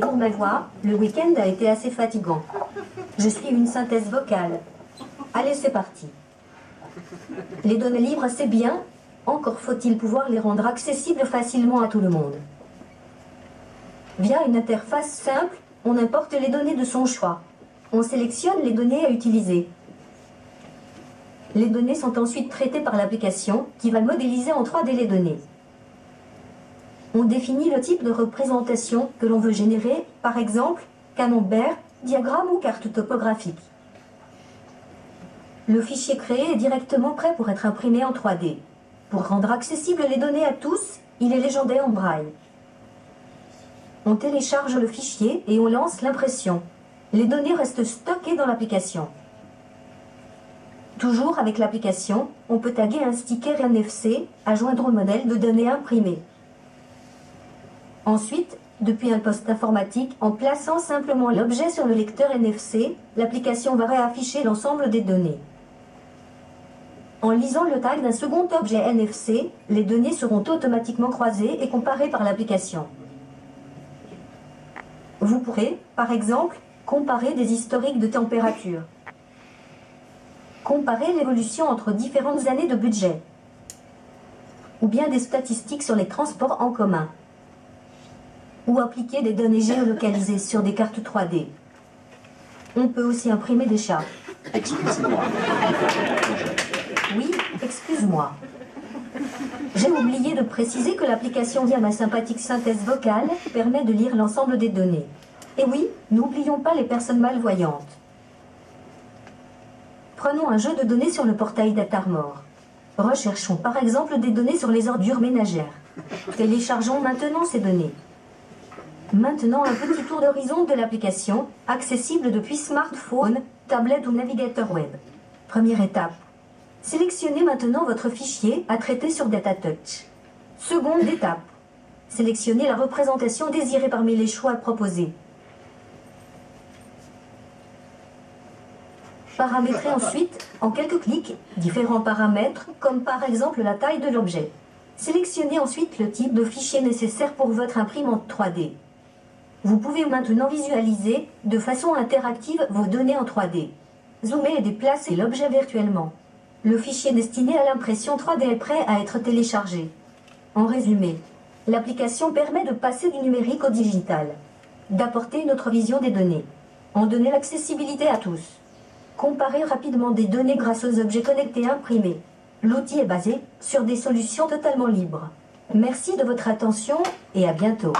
Pour ma voix, le week-end a été assez fatigant. Je suis une synthèse vocale. Allez, c'est parti. Les données libres, c'est bien. Encore faut-il pouvoir les rendre accessibles facilement à tout le monde. Via une interface simple, on importe les données de son choix. On sélectionne les données à utiliser. Les données sont ensuite traitées par l'application qui va modéliser en 3D les données. On définit le type de représentation que l'on veut générer, par exemple, camembert, diagramme ou carte topographique. Le fichier créé est directement prêt pour être imprimé en 3D. Pour rendre accessibles les données à tous, il est légendé en braille. On télécharge le fichier et on lance l'impression. Les données restent stockées dans l'application. Toujours avec l'application, on peut taguer un sticker NFC à joindre au modèle de données imprimées. Ensuite, depuis un poste informatique, en plaçant simplement l'objet sur le lecteur NFC, l'application va réafficher l'ensemble des données. En lisant le tag d'un second objet NFC, les données seront automatiquement croisées et comparées par l'application. Vous pourrez, par exemple, comparer des historiques de température. Comparer l'évolution entre différentes années de budget. Ou bien des statistiques sur les transports en commun. Ou appliquer des données géolocalisées sur des cartes 3D. On peut aussi imprimer des chats. Excusez-moi. Oui, excuse-moi. J'ai oublié de préciser que l'application via ma sympathique synthèse vocale permet de lire l'ensemble des données. Et oui, n'oublions pas les personnes malvoyantes. Prenons un jeu de données sur le portail d'Atarmor. Recherchons par exemple des données sur les ordures ménagères. Téléchargeons maintenant ces données. Maintenant un petit tour d'horizon de l'application, accessible depuis smartphone, tablette ou navigateur web. Première étape. Sélectionnez maintenant votre fichier à traiter sur DataTouch. Seconde étape. Sélectionnez la représentation désirée parmi les choix proposés. Paramétrez ensuite, en quelques clics, différents paramètres, comme par exemple la taille de l'objet. Sélectionnez ensuite le type de fichier nécessaire pour votre imprimante 3D. Vous pouvez maintenant visualiser, de façon interactive, vos données en 3D. Zoomer et déplacer l'objet virtuellement. Le fichier destiné à l'impression 3D est prêt à être téléchargé. En résumé, l'application permet de passer du numérique au digital, d'apporter une autre vision des données, en donner l'accessibilité à tous. Comparer rapidement des données grâce aux objets connectés imprimés. L'outil est basé sur des solutions totalement libres. Merci de votre attention et à bientôt.